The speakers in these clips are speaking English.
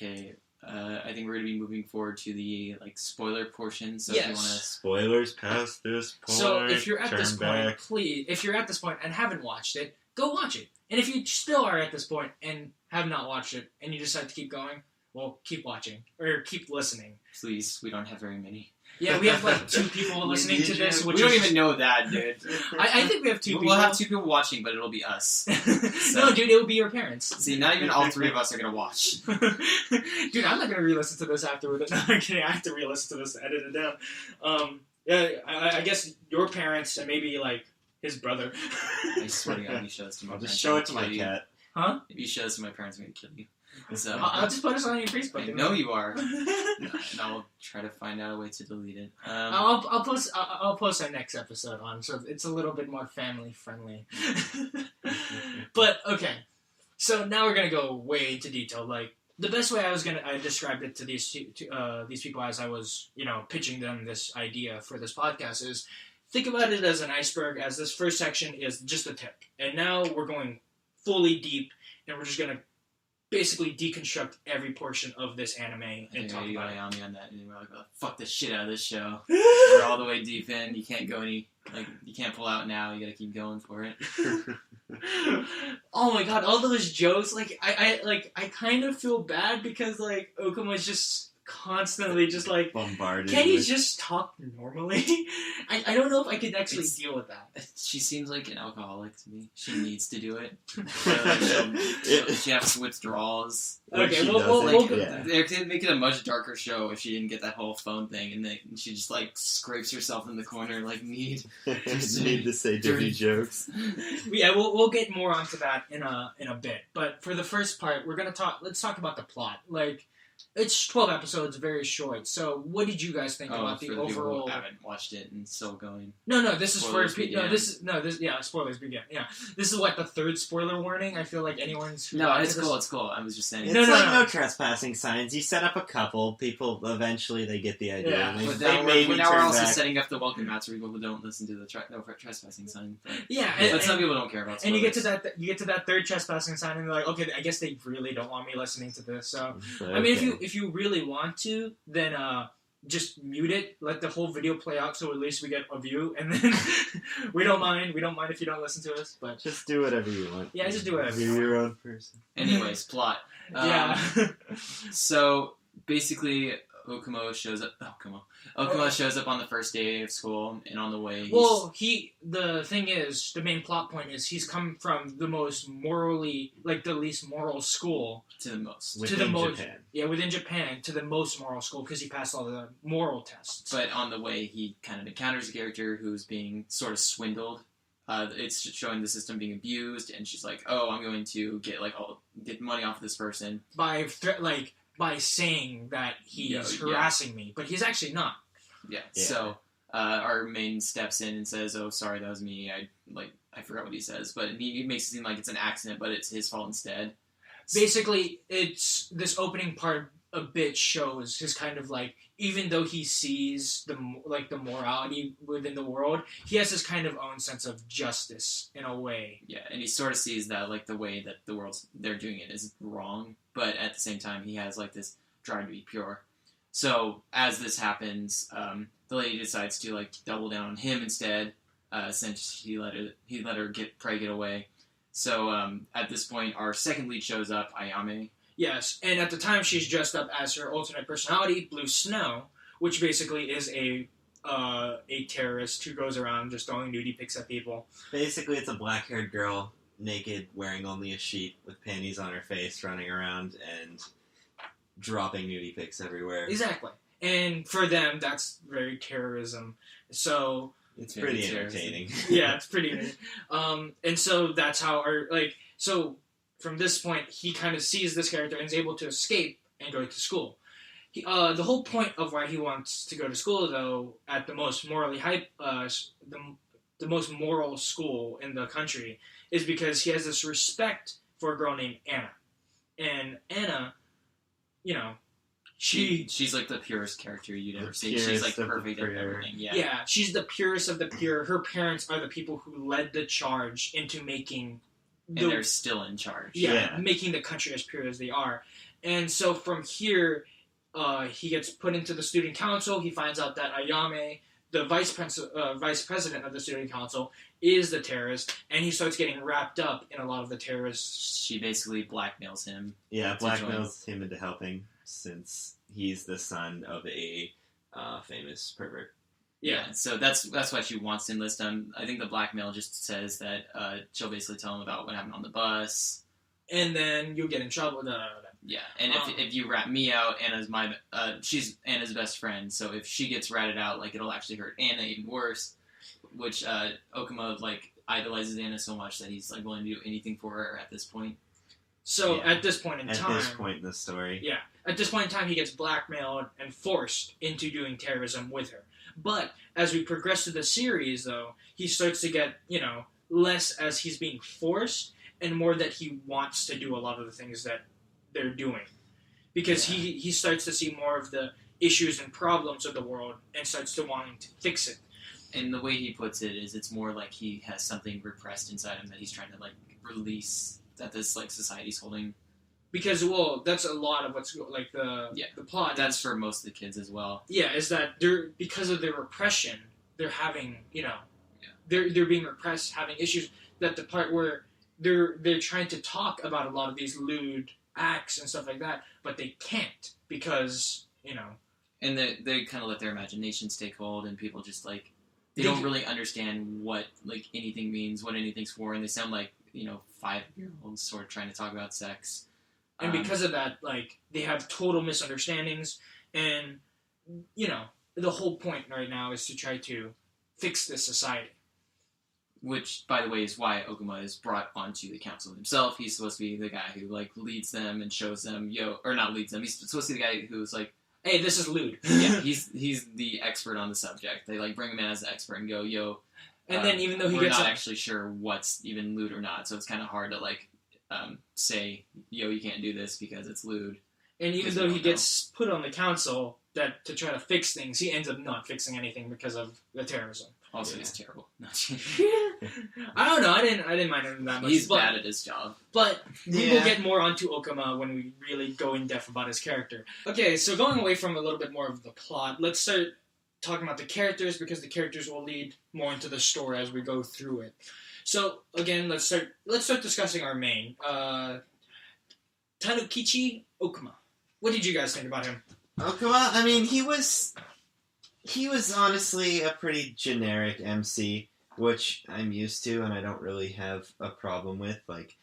Okay. I think we're going to be moving forward to the spoiler portion. So if you want to spoilers past this point. So if you're at this point, please, if you're at this point and haven't watched it, go watch it. And if you still are at this point and have not watched it and you decide to keep going, well, keep watching or keep listening. Please, we don't have very many. Yeah, we have 2 people listening to this. We don't even know that, dude. I think we have 2 people. We'll have 2 people watching, but it'll be us. No, dude, it will be your parents. See, not even all 3 of us are going to watch. Dude, I'm not going to re-listen to this afterward. No, I'm kidding. I have to re-listen to this to edit it down. I guess your parents and maybe, his brother. I swear to God, if you show this to my parents, I'll just show it to my cat. Huh? If you show this to my parents, I'm going to kill you. So, I'll just put this on your Facebook. I know you are. And I'll try to find out a way to delete it. I'll post our next episode on, so it's a little bit more family friendly. But okay, so now we're gonna go way into detail. The best way I described it to these people as I was pitching them this idea for this podcast is think about it as an iceberg. As this first section is just the tip, and now we're going fully deep, and we're just gonna basically deconstruct every portion of this anime and talk about it. On that, and we're like, oh, fuck the shit out of this show. We're all the way deep in. You can't go you can't pull out now. You gotta keep going for it. Oh my god, all those jokes. I kind of feel bad because Okuma's just constantly just bombarded. Can you just talk normally? I don't know if I could actually deal with that. She seems like an alcoholic to me. She needs to do it. She has withdrawals. Okay, they could make it a much darker show if she didn't get that whole phone thing, and then she just scrapes herself in the corner need to say dirty jokes. Yeah, we'll get more onto that in a bit. But for the first part, let's talk about the plot. It's 12 episodes, very short. So, what did you guys think about the overall? People who haven't watched it and still going. No. This is spoilers spoilers begin. Yeah, this is the 3rd spoiler warning. I feel like anyone's. No, it's cool. It's cool. I was just saying. It's no trespassing signs. You set up a couple. People eventually they get the idea. Yeah, but now we're also setting up the welcome mats for people who don't listen to the no trespassing sign. But some people don't care about. Spoilers. And you get to that 3rd trespassing sign, and they're like, okay, I guess they really don't want me listening to this. So, okay. I mean, if you really want to, then just mute it, let the whole video play out, so at least we get a view, and then we don't mind if you don't listen to us, but just do whatever you want. Yeah, just do whatever. You're your own person. Anyways, plot. So basically, Okuma shows up on the first day of school, and on the way. The thing is, the main plot point is he's come from the most morally, the least moral school within Japan. Yeah, within Japan to the most moral school because he passed all the moral tests. But on the way, he kind of encounters a character who's being sort of swindled. It's showing the system being abused, and she's like, "Oh, I'm going to get money off of this person by saying that he's harassing me, but he's actually not." Yeah. So our main steps in and says, "Oh, sorry, that was me. I forgot what he says, but he makes it seem like it's an accident, but it's his fault instead." Basically, it's this opening part a bit shows his kind of even though he sees the morality within the world, he has his kind of own sense of justice in a way. Yeah, and he sort of sees that the way that the world's they're doing it is wrong, but at the same time he has this drive to be pure. So as this happens, the lady decides to double down on him instead, since he let her get away. So at this point, our second lead shows up, Ayame. Yes, and at the time she's dressed up as her alternate personality, Blue Snow, which basically is a terrorist who goes around just throwing nudie pics at people. Basically, it's a black-haired girl, naked, wearing only a sheet, with panties on her face, running around and dropping nudie pics everywhere. Exactly. And for them, that's very terrorism. So it's pretty entertaining. Yeah, it's pretty. And so that's how so from this point, he kind of sees this character and is able to escape and go to school. The whole point of why he wants to go to school, though, at the most morally the most moral school in the country, is because he has this respect for a girl named Anna. And Anna, she's the purest character you'd ever see. She's perfect at everything. Yeah, she's the purest of the pure. Her parents are the people who led the charge into making. And they're still in charge. Yeah, making the country as pure as they are. And so from here, he gets put into the student council. He finds out that Ayame, the vice president of the student council, is the terrorist, and he starts getting wrapped up in a lot of the terrorists. She basically blackmails him. Yeah, blackmails him into helping, since he's the son of a famous pervert. Yeah, so that's why she wants to enlist him. I think the blackmail just says that she'll basically tell him about what happened on the bus. And then you'll get in trouble. Yeah, and if you rat me out, she's Anna's best friend, so if she gets ratted out, like, it'll actually hurt Anna even worse, which Okuma, like, idolizes Anna so much that he's, like, willing to do anything for her at this point. So at this point in time... At this point in the story. Yeah. At this point in time, he gets blackmailed and forced into doing terrorism with her. But as we progress through the series, though, he starts to get, less as he's being forced and more that he wants to do a lot of the things that they're doing. Because he starts to see more of the issues and problems of the world and starts to wanting to fix it. And the way he puts it is it's more like he has something repressed inside him that he's trying to, like, release, that this, like, society's holding. Because, well, that's a lot of what's, like, the plot. That's for most of the kids as well. Yeah, is that because of their repression, they're having, they're being repressed, having issues, that the part where they're trying to talk about a lot of these lewd acts and stuff like that, but they can't because, And they kind of let their imaginations take hold, and people just, like, they don't really understand what, like, anything means, what anything's for, and they sound like, 5-year-olds sort of trying to talk about sex. And because of that, like, they have total misunderstandings, and, the whole point right now is to try to fix this society. Which, by the way, is why Okuma is brought onto the council himself. He's supposed to be the guy who, like, leads them and shows them, or not leads them, he's supposed to be the guy who's, like, hey, this is lewd. Yeah, he's the expert on the subject. They, like, bring him in as the expert and go, and then even though we're not actually sure what's even lewd or not, so it's kind of hard to, like, say, you can't do this because it's lewd. And even though he gets put on the council to try to fix things, he ends up not fixing anything because of the terrorism. Also, he's terrible. I don't know. I didn't mind him that much. He's bad at his job. But we will get more onto Okuma when we really go in depth about his character. Okay, so going away from a little bit more of the plot, let's start talking about the characters, because the characters will lead more into the story as we go through it. So again, let's start discussing our main Tanukichi Okuma. What did you guys think about him? Okuma, I mean, he was honestly a pretty generic MC, which I'm used to and I don't really have a problem with. Like,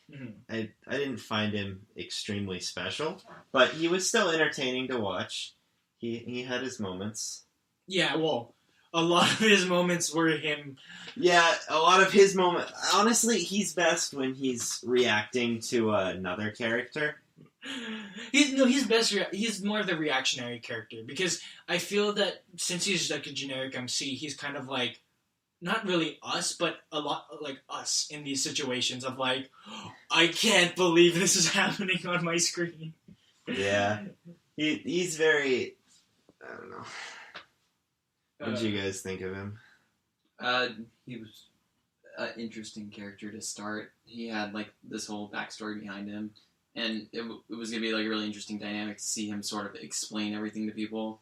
I didn't find him extremely special, but he was still entertaining to watch. He had his moments. Yeah, well, a lot of his moments were him. Yeah, a lot of his moments. Honestly, he's best when he's reacting to another character. He's best. He's more of the reactionary character, because I feel that since he's like a generic MC, he's kind of like not really us, but a lot like us in these situations of like, oh, I can't believe this is happening on my screen. Yeah, he's very. I don't know. What did you guys think of him? He was an interesting character to start. He had like this whole backstory behind him. And it was going to be like a really interesting dynamic to see him sort of explain everything to people.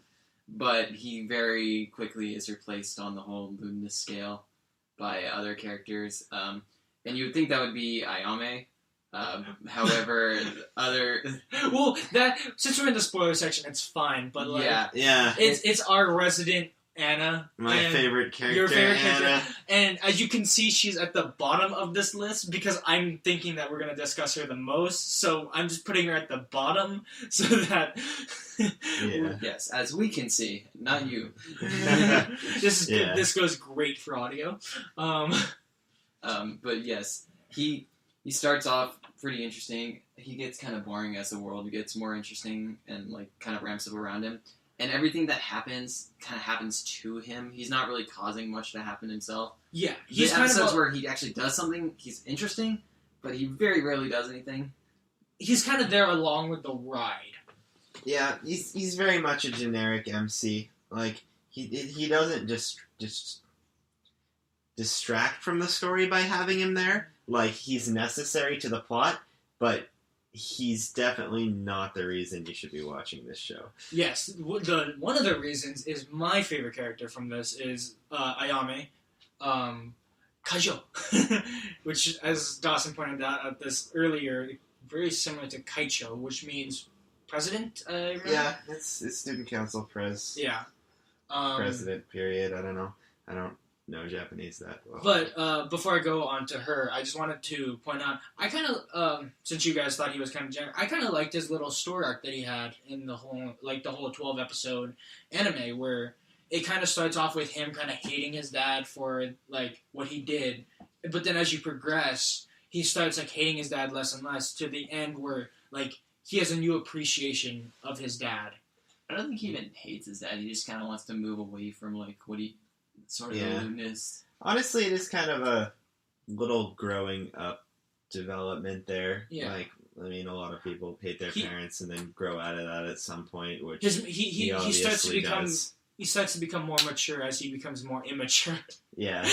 But he very quickly is replaced on the whole lewdness scale by other characters. And you would think that would be Ayame. However, other... Well, that since we're in the spoiler section, it's fine. But like, yeah. It's our resident Anna. My favorite character, your favorite Anna. Character. And as you can see, she's at the bottom of this list because I'm thinking that we're going to discuss her the most. So I'm just putting her at the bottom so that... Yes, as we can see, not you. This goes great for audio. But yes, he starts off pretty interesting. He gets kind of boring as the world gets more interesting and like kind of ramps up around him. And everything that happens kind of happens to him. He's not really causing much to happen himself. Yeah. He's kind episodes where he actually does something, he's interesting, but he very rarely does anything. He's kind of there along with the ride. Yeah, he's very much a generic MC. Like, he doesn't just distract from the story by having him there. Like, he's necessary to the plot, but he's definitely not the reason you should be watching this show. Yes, one of the reasons is my favorite character from this is Ayame, Kaijo, which, as Dawson pointed out at this earlier, very similar to Kaicho, which means president. Yeah, it's student council pres. Yeah, president. Period. I don't know Japanese that well. But before I go on to her, I just wanted to point out, I kind of, since you guys thought he was kind of generic, I kind of liked his little story arc that he had in the whole 12 episode anime, where it kind of starts off with him kind of hating his dad for like what he did, but then as you progress, he starts like hating his dad less and less to the end where like he has a new appreciation of his dad. I don't think he even hates his dad. He just kind of wants to move away from like what he sort of aloofness. Honestly, it is kind of a little growing up development there. Yeah. Like, I mean, a lot of people hate their parents and then grow out of that at some point, which he starts to become does. He starts to become more mature as he becomes more immature. Yeah.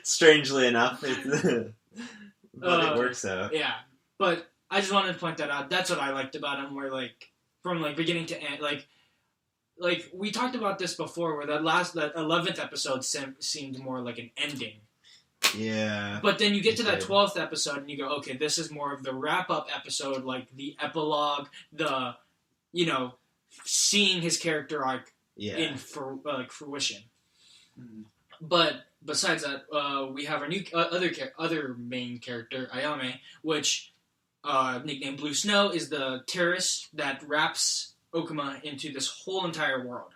Strangely enough, but it works out. Yeah, but I just wanted to point that out. That's what I liked about him, where like from like beginning to end, like we talked about this before, where that 11th episode seemed more like an ending. Yeah. But then you get to that 12th episode and you go, okay, this is more of the wrap-up episode, like the epilogue, the, seeing his character arc in fruition. Mm-hmm. But besides that, we have our new other main character, Ayame, which, nicknamed Blue Snow, is the terrorist that wraps Okuma into this whole entire world.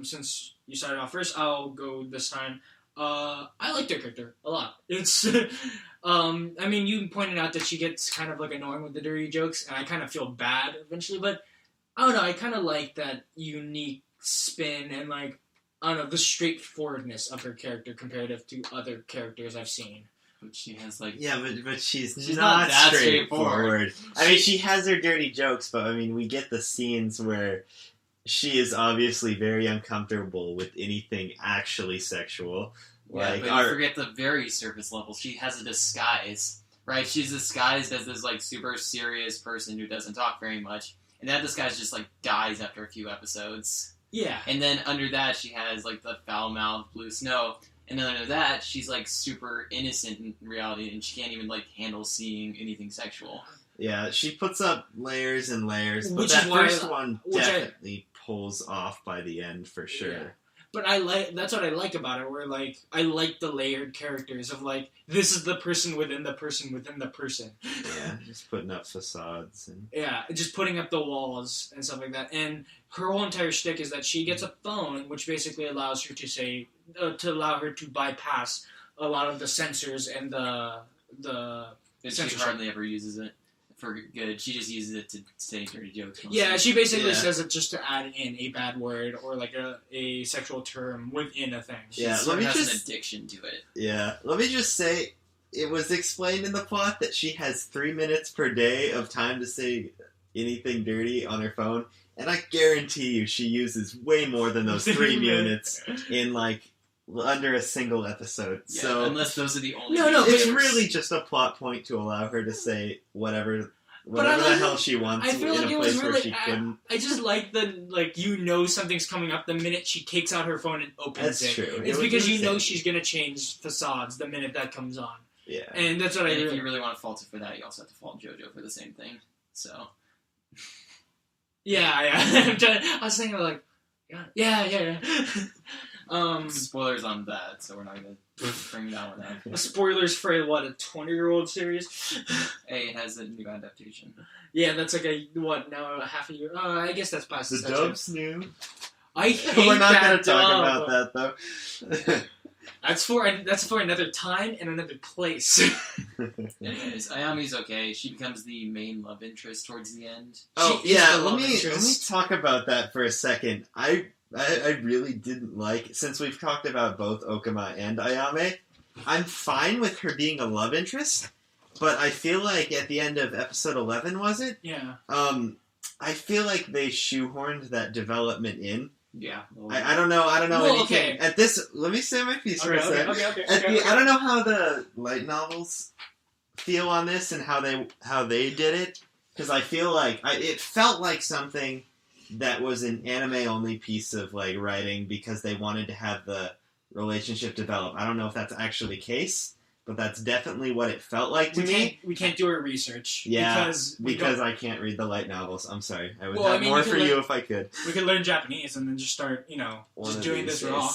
Since you started off first, I'll go this time. I like their character a lot. It's, I mean, you pointed out that she gets kind of like annoying with the dirty jokes, and I kind of feel bad eventually, but I don't know, I kind of like that unique spin and like, I don't know, the straightforwardness of her character comparative to other characters I've seen. But she has like... Yeah, but she's not that straightforward. I mean, she has her dirty jokes, but I mean, we get the scenes where she is obviously very uncomfortable with anything actually sexual. Yeah, like, but you forget the very surface level. She has a disguise, right? She's disguised as this like super serious person who doesn't talk very much, and that disguise just like dies after a few episodes. Yeah. And then under that, she has like the foul-mouthed Blue Snow. And then under that, she's like super innocent in reality, and she can't even like handle seeing anything sexual. Yeah, she puts up layers and layers, but that first one definitely pulls off by the end for sure. Yeah. But that's what I like about it, where like I like the layered characters of like this is the person within the person within the person. Yeah, just putting up facades and just putting up the walls and stuff like that. And her whole entire shtick is that she gets a phone, which basically allows her to say allow her to bypass a lot of the censors and the censorship. She hardly ever uses it for good. She just uses it to say dirty jokes. Yeah, she basically says it just to add in a bad word or like a sexual term within a thing. She has an addiction to it. Yeah, let me just say, it was explained in the plot that she has 3 minutes per day of time to say anything dirty on her phone, and I guarantee you she uses way more than those 3 minutes in like under a single episode. Yeah, so unless those are the only... No, it's really just a plot point to allow her to say whatever the hell she wants in a place where she couldn't. I just like something's coming up the minute she takes out her phone and opens it. That's true. It's because you know she's going to change facades the minute that comes on. Yeah. And that's what if you really want to fault it for that, you also have to fault JoJo for the same thing. So... Yeah. I was thinking like... Yeah. Spoilers on that, so we're not going to bring that one up. Spoilers for a 20-year-old series? Hey, it has a new adaptation. Yeah, that's like now half a year? I guess that's past the dub's new. I hate we're not going to talk about that, though. That's for another time and another place. Anyways, Ayame's okay. She becomes the main love interest towards the end. Oh, yeah, let me talk about that for a second. I really didn't like, since we've talked about both Okuma and Ayame, I'm fine with her being a love interest, but I feel like at the end of episode 11, was it? Yeah. I feel like they shoehorned that development in. Yeah. I don't know anything. Okay. At this, let me say my piece for a second. Okay. I don't know how the light novels feel on this and how they did it, because I feel like it felt like something that was an anime only piece of like writing because they wanted to have the relationship develop. I don't know if that's actually the case, but that's definitely what it felt like to me. We can't do our research. Yeah, because I can't read the light novels. I'm sorry. I would have more for you if I could. We could learn Japanese and then just start, just doing this raw.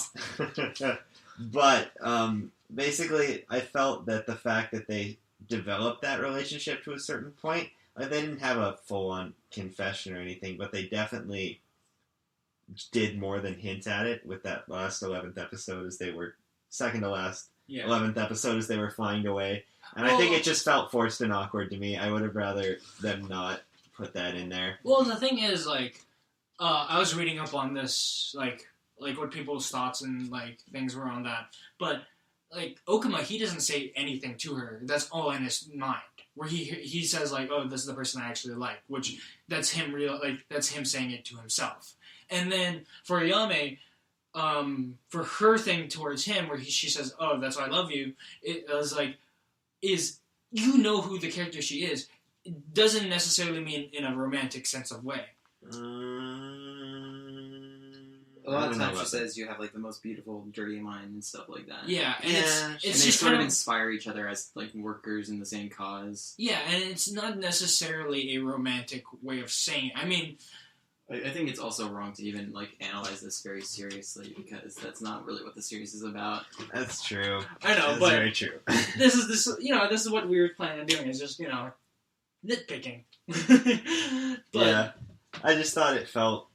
But basically, I felt that the fact that they developed that relationship to a certain point, like they didn't have a full-on confession or anything, but they definitely did more than hint at it with that last 11th episode as they were second to last 11th episode as they were flying away. And I think it just felt forced and awkward to me. I would have rather them not put that in there. Well, the thing is, I was reading up on this, like what people's thoughts and, things were on that. But, Okuma, he doesn't say anything to her. That's all in his mind. Where he says, oh, this is the person I actually like. Which, that's him that's him saying it to himself. And then, for Ayame, for her thing towards him, where she says, oh, that's why I love you, it was you know who the character she is. It doesn't necessarily mean in a romantic sense of way. A lot of times she says you have the most beautiful, dirty mind and stuff like that. Yeah, and it's and they just sort of inspire each other as workers in the same cause. Yeah, and it's not necessarily a romantic way of saying it. I mean, I think it's also wrong to even analyze this very seriously because that's not really what the series is about. That's true. I know, that's but very true. this is what we were planning on doing. Is just nitpicking. But, yeah, I just thought it felt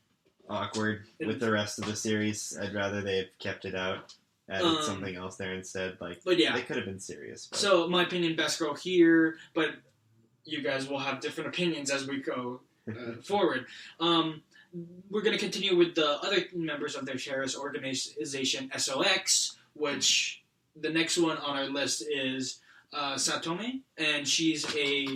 awkward with the rest of the series. I'd rather they had kept it out, added something else there instead. But yeah, they could have been serious. But. So, my opinion, best girl here, but you guys will have different opinions as we go forward. We're going to continue with the other members of their terrorist organization, SOX, which the next one on our list is Satome, and she's a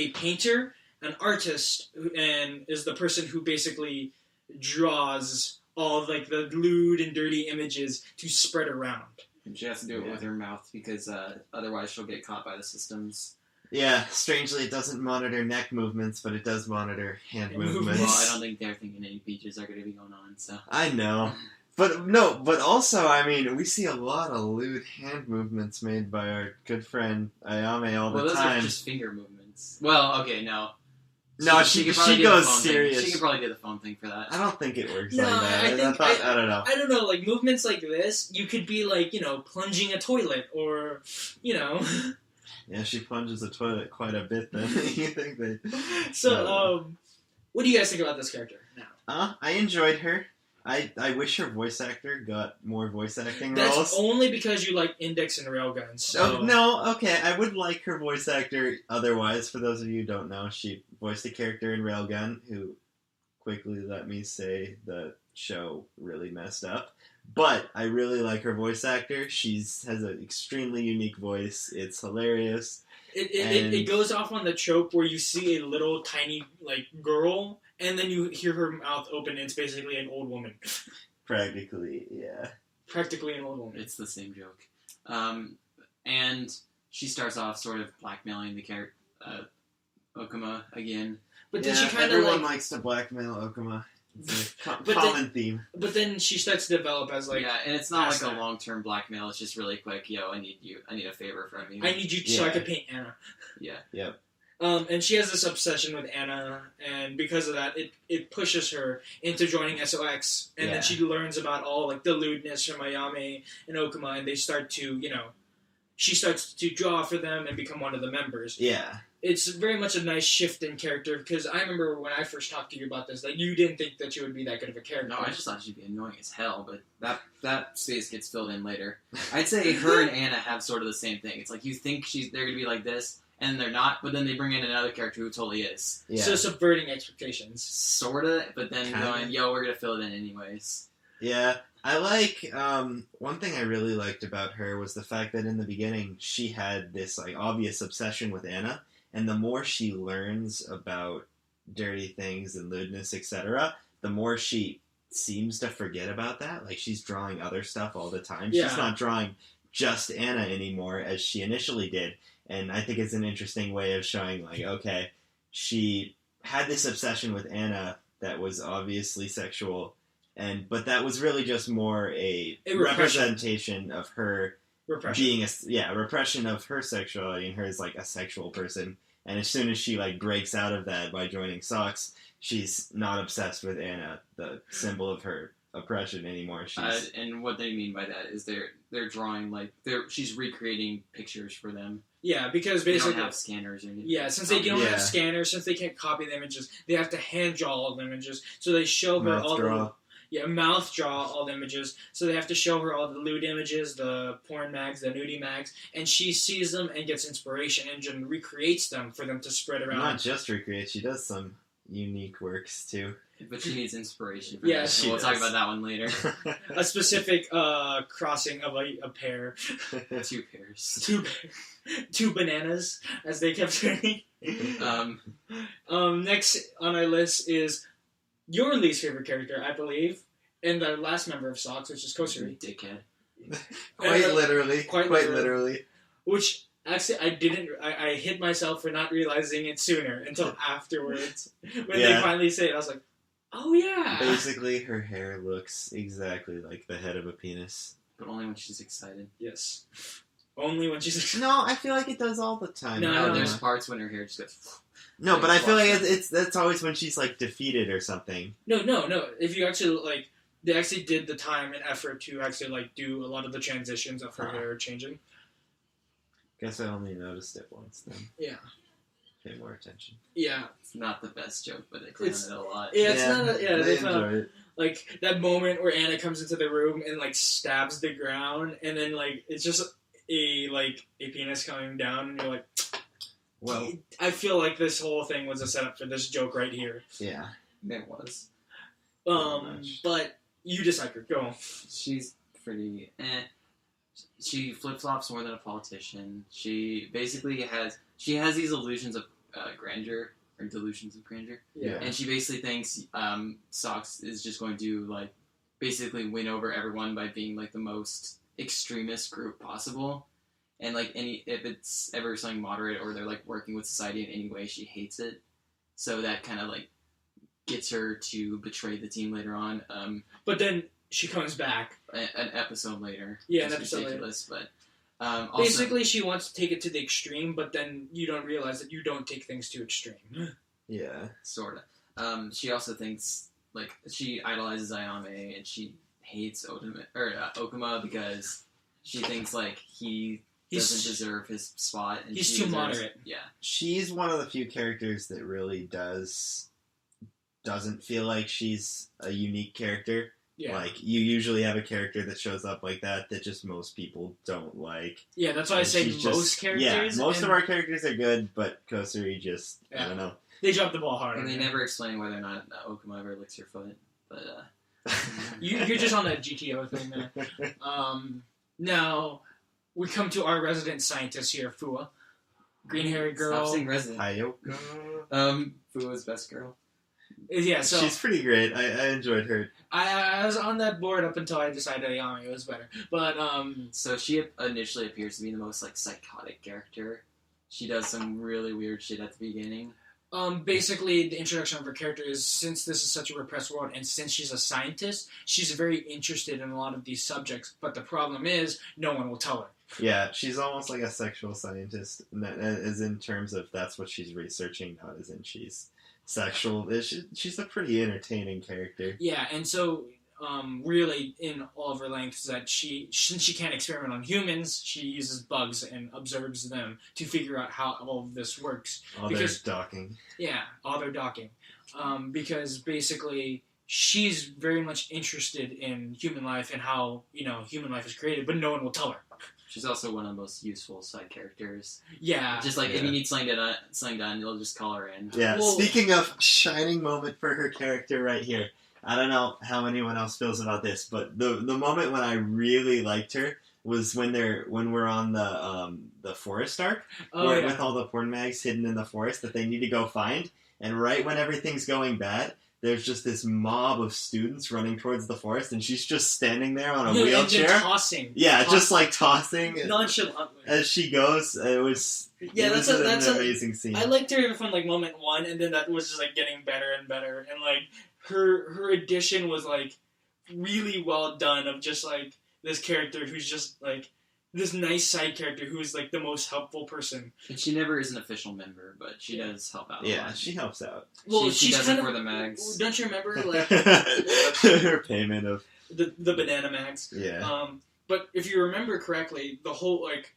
painter, an artist, and is the person who basically draws all of the lewd and dirty images to spread around. And she has to do it with her mouth because otherwise she'll get caught by the systems. Yeah, strangely it doesn't monitor neck movements, but it does monitor hand movements. Well, I don't think they're thinking any peaches are going to be going on, so... I know. But also, I mean, we see a lot of lewd hand movements made by our good friend Ayame all the time. Well, those are just finger movements. Well, okay, no. No, she goes serious. She could probably do the phone thing for that. I don't think it works like that. I don't know. I don't know, movements like this, you could be plunging a toilet or, Yeah, she plunges the toilet quite a bit then. You think they... So, what do you guys think about this character now? I enjoyed her. I wish her voice actor got more voice acting roles. That's only because you like Index and Railgun. So. Oh, no, okay, I would like her voice actor otherwise. For those of you who don't know, she voiced a character in Railgun who, quickly let me say, the show really messed up. But I really like her voice actor. She has an extremely unique voice. It's hilarious. It goes off on the trope where you see a little tiny girl, and then you hear her mouth open, and it's basically an old woman. Practically, yeah. Practically an old woman. It's the same joke. And she starts off sort of blackmailing the character Okuma again. But then she kind of everyone likes to blackmail Okuma. It's a common theme. But then she starts to develop as yeah, and it's not a long-term blackmail. It's just really quick. Yo, I need a favor from you. I need you so I can paint Anna. Yeah. Yep. And she has this obsession with Anna, and because of that, it pushes her into joining SOX. And then she learns about all the lewdness from Ayame and Okuma, and they start to she starts to draw for them and become one of the members. Yeah. It's very much a nice shift in character, because I remember when I first talked to you about this, you didn't think that she would be that good of a character. No, I just thought she'd be annoying as hell, but that space gets filled in later. I'd say her and Anna have sort of the same thing. It's you think they're going to be like this, and they're not, but then they bring in another character who totally is. Yeah. So subverting expectations. Sorta, but then going, yo, we're going to fill it in anyways. Yeah. I like, one thing I really liked about her was the fact that in the beginning, she had this, obvious obsession with Anna. And the more she learns about dirty things and lewdness, etc., the more she seems to forget about that. She's drawing other stuff all the time. Yeah. She's not drawing just Anna anymore as she initially did. And I think it's an interesting way of showing, like, okay, she had this obsession with Anna that was obviously sexual, but that was really just more a representation of her being a repression of her sexuality and her as like a sexual person. And as soon as she like breaks out of that by joining Socks, she's not obsessed with Anna, the symbol of her oppression anymore. And what they mean by that is they're drawing she's recreating pictures for them. Yeah, because basically they don't have scanners or anything. Yeah, since they don't have scanners, since they can't copy the images, they have to hand draw all the images. So they show her mouth draw all the images. So they have to show her all the lewd images, the porn mags, the nudie mags, and she sees them and gets inspiration and recreates them for them to spread around. Not just recreates, she does some unique works too. But she needs inspiration for that. We'll talk about that one later. A specific crossing of a pair. Two pairs. Two bananas, as they kept saying. Next on our list is your least favorite character, I believe, and the last member of Socks, which is Kosuri. Dickhead. Quite literally. Which, actually, I hit myself for not realizing it sooner until afterwards. When they finally say it, I was like, oh yeah! Basically, her hair looks exactly like the head of a penis. But only when she's excited. Yes. Only when she's excited. No, I feel like it does all the time. No, there's parts when her hair just goes... No, but I feel like that's always when she's, like, defeated or something. No. If you actually, like... They actually did the time and effort to actually, like, do a lot of the transitions of her hair changing. Guess I only noticed it once then. Yeah. Pay more attention. Yeah. It's not the best joke, but they clown it a lot. Yeah, it's not a... Yeah, they enjoy it. Like, that moment where Anna comes into the room and, like, stabs the ground, and then, like, it's just a penis coming down, and you're like... Well... I feel like this whole thing was a setup for this joke right here. Yeah. It was. But you decide, go. She's pretty... She flip-flops more than a politician. She basically has these illusions of grandeur, or delusions of grandeur. Yeah. And she basically thinks Socks is just going to, like, basically win over everyone by being, like, the most extremist group possible. And, like, if it's ever something moderate or they're, like, working with society in any way, she hates it. So that kind of, like, gets her to betray the team later on. But then she comes back. An episode later. Yeah, an episode ridiculous, later. But also, basically, she wants to take it to the extreme, but then you don't realize that you don't take things too extreme. Yeah. Sort of. She also thinks, like, she idolizes Ayame, and she hates Okuma because she thinks, like, he doesn't deserve his spot. And he's too moderate. Yeah. She's one of the few characters that really doesn't feel like she's a unique character. Yeah. Like, you usually have a character that shows up like that just most people don't like. Yeah, that's why I say most characters. Yeah, most of our characters are good, but Kosuri just, I don't know. They drop the ball hard. And they never explain whether or not Okuma ever licks your foot. But, You're just on that GTO thing there. Now, we come to our resident scientist here, Fua. Green-haired girl. Stop saying resident. Hayoko. Fua's best girl. Yeah, so... She's pretty great. I enjoyed her. I was on that board up until I decided Ayame was better. But, So she initially appears to be the most, like, psychotic character. She does some really weird shit at the beginning. Basically, the introduction of her character is, since this is such a repressed world, and since she's a scientist, she's very interested in a lot of these subjects, but the problem is, no one will tell her. Yeah, she's almost like a sexual scientist, as in terms of that's what she's researching, not as in she's sexual. She's a pretty entertaining character. Yeah, and so, really, in all of her lengths, that since she can't experiment on humans, she uses bugs and observes them to figure out how all of this works. Their docking. Yeah, all their docking. Because basically, she's very much interested in human life and how, human life is created, but no one will tell her. She's also one of the most useful side characters. Yeah. Just like, if you need something done, you'll just call her in. Yeah, speaking of shining moment for her character right here, I don't know how anyone else feels about this, but the moment when I really liked her was when we're on the forest arc, with all the porn mags hidden in the forest that they need to go find, and right when everything's going bad, there's just this mob of students running towards the forest, and she's just standing there on a And wheelchair. then tossing. Yeah, just like tossing Nonchalantly. as she goes. It was that's an amazing scene. I liked her from like moment one, and then that was just like getting better and better, and like her addition was like really well done. Of just like this character who's just like this nice side character who is like the most helpful person. And she never is an official member, but she does help out a Yeah, lot. she helps out. Well, she she's does kind it of, for the mags. Don't you remember like Her payment of the banana mags? yeah. But if you remember correctly, the whole like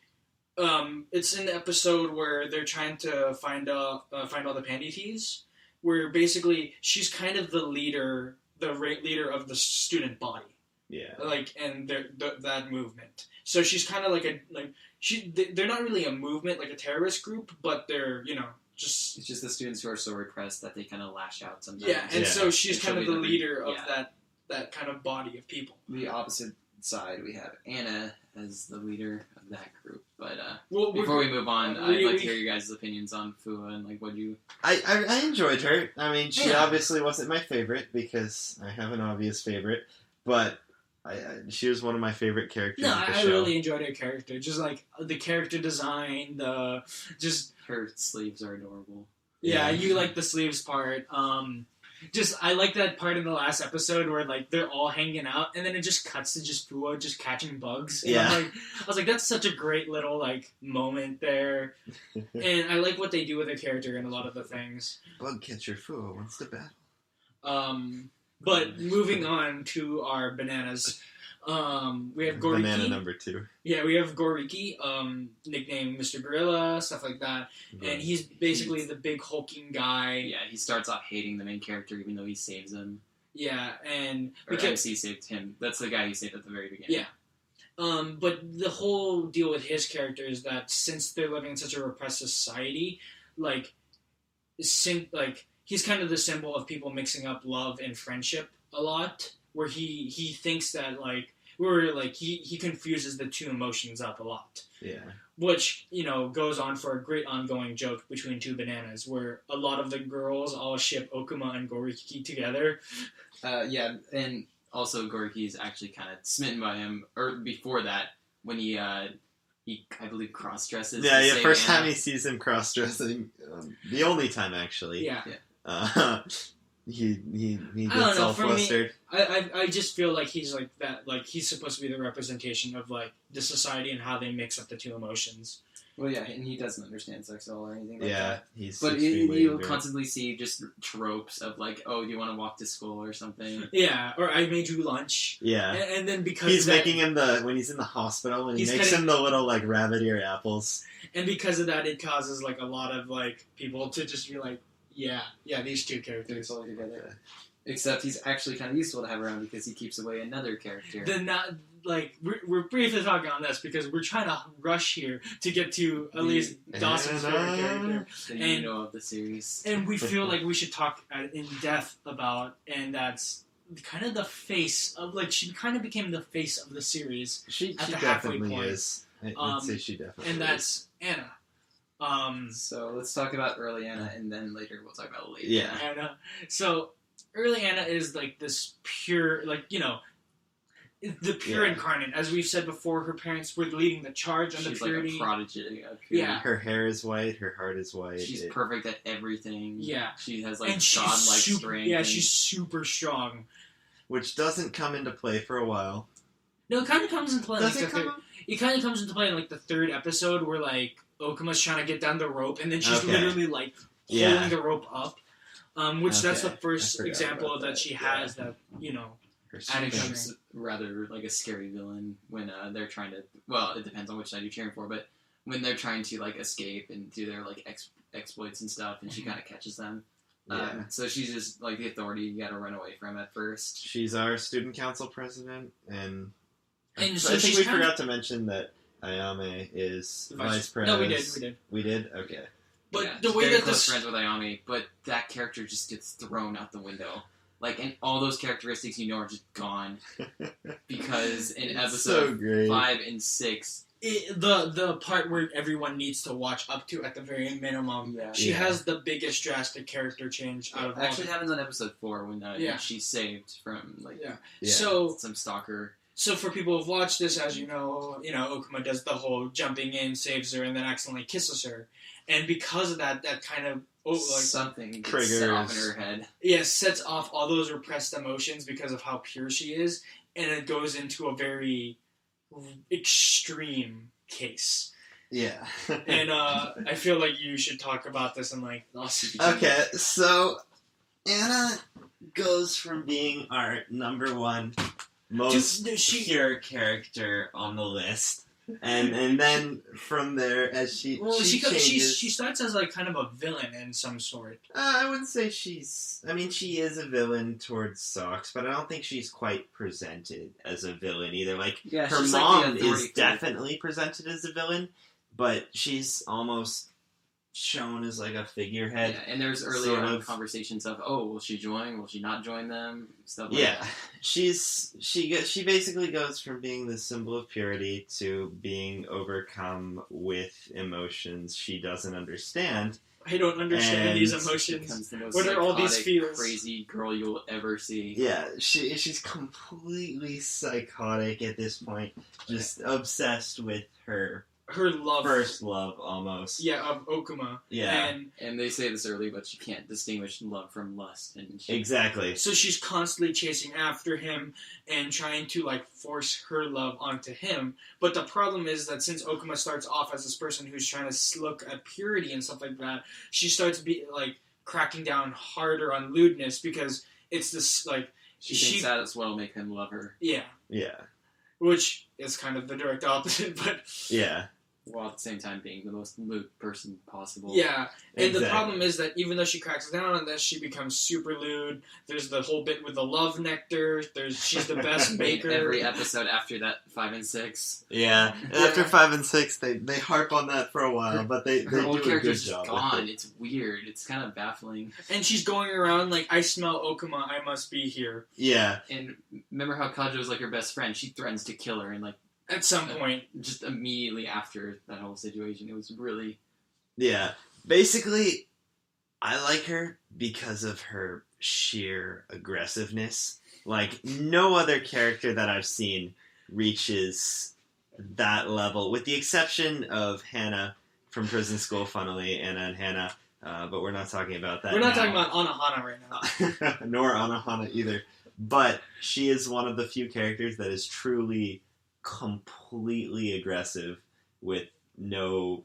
it's in the episode where they're trying to find all the panty teas, where basically she's kind of the leader of the student body. Yeah. Like, and that movement. So she's kind of like they're not really a movement, like a terrorist group, but they're, just... It's just the students who are so repressed that they kind of lash out sometimes. Yeah, and so she's kind of the leader of yeah. that kind of body of people. The opposite side, we have Anna as the leader of that group. But before we move on, I'd like to hear your guys' opinions on Fua and like what you... I enjoyed her. I mean, she Yeah. obviously wasn't my favorite because I have an obvious favorite, but she was one of my favorite characters. No, of the I show. really enjoyed her character. Just like the character design, Her sleeves are adorable. Yeah, Yeah. you like the sleeves part. I like that part in the last episode where like they're all hanging out, and then it just cuts to just Fua just catching bugs. And Yeah. I was like, that's such a great little like moment there, and I like what they do with the character in a lot of the things. Bug catcher Fua wants to battle. But moving on to our bananas, we have Goriki. Banana number 2. Yeah, we have Goriki, nicknamed Mr. Gorilla, stuff like that. And he's basically the big hulking guy. Yeah, he starts off hating the main character even though he saves him. Yeah, and... Or MC saved him. That's the guy he saved at the very beginning. Yeah. But the whole deal with his character is that since they're living in such a repressed society, he's kind of the symbol of people mixing up love and friendship a lot, where he thinks that he confuses the two emotions up a lot. Yeah. Which, goes on for a great ongoing joke between two bananas, where a lot of the girls all ship Okuma and Goriki together. Yeah, and also Goriki is actually kind of smitten by him, or before that, when he I believe, cross-dresses. Yeah, first time he sees him cross-dressing. The only time, actually. Yeah. He I don't gets know, all for me, flustered. I just feel like he's like that, like he's supposed to be the representation of like the society and how they mix up the two emotions. Well, yeah, and he doesn't understand sex at all or anything like that. He's But extremely you'll ignorant. constantly see just tropes of like, oh, do you want to walk to school or something? Yeah, or I made you lunch. Yeah. And then because He's of that, making him when he's in the hospital, and he He's makes cutting- him the little like rabbit ear apples. and because of that, it causes like a lot of like people to just be like, yeah, these two characters. All together. Except he's actually kind of useful to have around because he keeps away another character. Then not like we're briefly talking on this because we're trying to rush here to get to at least Dawson's favorite character, that you know of the series. and we feel like we should talk in depth about, and that's kind of the face of she kind of became the face of the series. She At the halfway definitely point. is. I'd say she definitely And is. that's Anna. So let's talk about early Anna, and then later we'll talk about late Yeah. Anna. So early Anna is like this pure, the pure Yeah. incarnate. As we've said before, her parents were leading the charge on She's the purity. like a prodigy of purity. Yeah. Her hair is white. Her heart is white. She's perfect at everything. Yeah. She has and she's godlike super, strength. yeah, and she's super strong. which doesn't come into play for a while. No, it kind of comes into play. Does it come? It kind of comes into play in the third episode where Okuma's trying to get down the rope, and then she's Okay. literally holding Yeah. the rope up. Which that's the Okay. first I forgot example about that that. she Yeah. has that Her And Adding strength. she's rather like a scary villain when they're trying to. Well, it depends on which side you're cheering for, but when they're trying to escape and do their exploits and stuff, and she kind of catches them. Yeah. So she's just the authority you got to run away from at first. She's our student council president, and And I so think she's we kind of- forgot to mention that Ayame is vice No, president. we did. We did? Okay. But Yeah, the she's way very that close this friends with Ayami, but that character just gets thrown out the window. And all those characteristics are just gone because in It's episode so great. 5 and 6, the part where everyone needs to watch up to at the very minimum. Yeah. She has the biggest drastic character change out of all. Actually, happens on episode 4 when she's saved from So some stalker. So for people who've watched this, as you know, Okuma does the whole jumping in, saves her, and then accidentally kisses her, and because of that kind of something triggers gets set off in her head. Yeah, sets off all those repressed emotions because of how pure she is, and it goes into a very extreme case. Yeah. And I feel like you should talk about this and Okay, so Anna goes from being our number one most pure character on the list, and then from there, as she changes, she starts as kind of a villain in some sort. I wouldn't say she's. I mean, she is a villain towards Socks, but I don't think she's quite presented as a villain either. Her mom is definitely presented as a villain, but she's almost shown as a figurehead. Yeah, and there's earlier conversations of, will she join? Will she not join them? Stuff like that. She basically goes from being the symbol of purity to being overcome with emotions she doesn't understand. I don't understand these emotions. The most what are all these feels? Crazy girl you will ever see. Yeah, she's completely psychotic at this point, just obsessed with her love, first love, almost. Yeah, of Okuma. Yeah, and they say this early, but she can't distinguish love from lust, and exactly. So she's constantly chasing after him and trying to force her love onto him. But the problem is that since Okuma starts off as this person who's trying to look at purity and stuff like that, she starts cracking down harder on lewdness because it's this she thinks that's what'll make him love her. Yeah. Yeah. Which is kind of the direct opposite, but yeah. While at the same time being the most lewd person possible. Yeah, and the problem is that even though she cracks down on this, she becomes super lewd. There's the whole bit with the love nectar. She's the best baker. Every episode after that, 5 and 6. Yeah, after 5 and 6, they harp on that for a while, but they do a good job. Gone. It's weird. It's kind of baffling. And she's going around I smell Okuma. I must be here. Yeah. And remember how Kajo's her best friend? She threatens to kill her and at some point, just immediately after that whole situation, it was really... Yeah. Basically, I like her because of her sheer aggressiveness. No other character that I've seen reaches that level, with the exception of Hannah from Prison School, funnily, Anna and Hannah, but we're not talking about that We're not now. talking about Anohana right now. Nor Anohana either. But she is one of the few characters that is truly... completely aggressive with no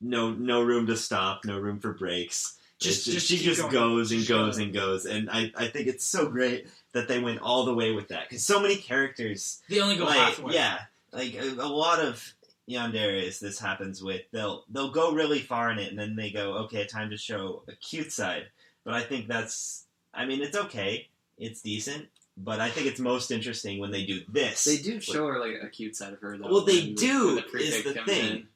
room to stop, no room for breaks. She just goes and goes and goes, and I think it's so great that they went all the way with that, because so many characters they only go halfway. Yeah, a lot of yanderes this happens with. They'll go really far in it, and then they go, okay, time to show a cute side. But I think it's okay, it's decent. But I think it's most interesting when they do this. They do show her a cute side of her, though. Well, they do is the thing,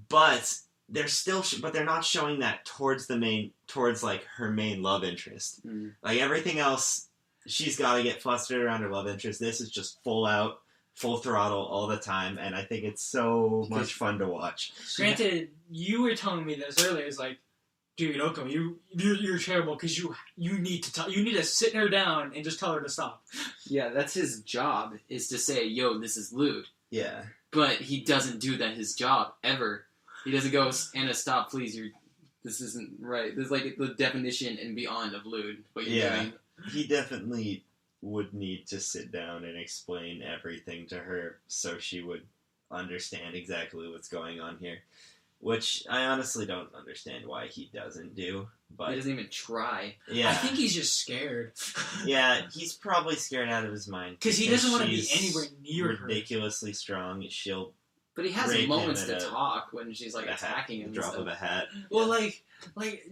but they're still, but they're not showing that towards her main love interest. Mm. Everything else, she's got to get flustered around her love interest. This is just full out, full throttle all the time, and I think it's so much fun to watch. Granted, you were telling me this earlier. It's dude, Okuma, you're terrible because you need to sit her down and just tell her to stop. Yeah, that's his job, is to say, yo, this is lewd. Yeah. But he doesn't do that his job, ever. He doesn't go, Anna, stop, please, this isn't right. There's the definition and beyond of lewd, what you're doing. He definitely would need to sit down and explain everything to her so she would understand exactly what's going on here. Which I honestly don't understand why he doesn't do. But he doesn't even try. Yeah. I think he's just scared. Yeah, he's probably scared out of his mind. Because he doesn't want to be anywhere near her. Ridiculously strong. But he has moments to talk when she's attacking him. Drop of a hat. Well,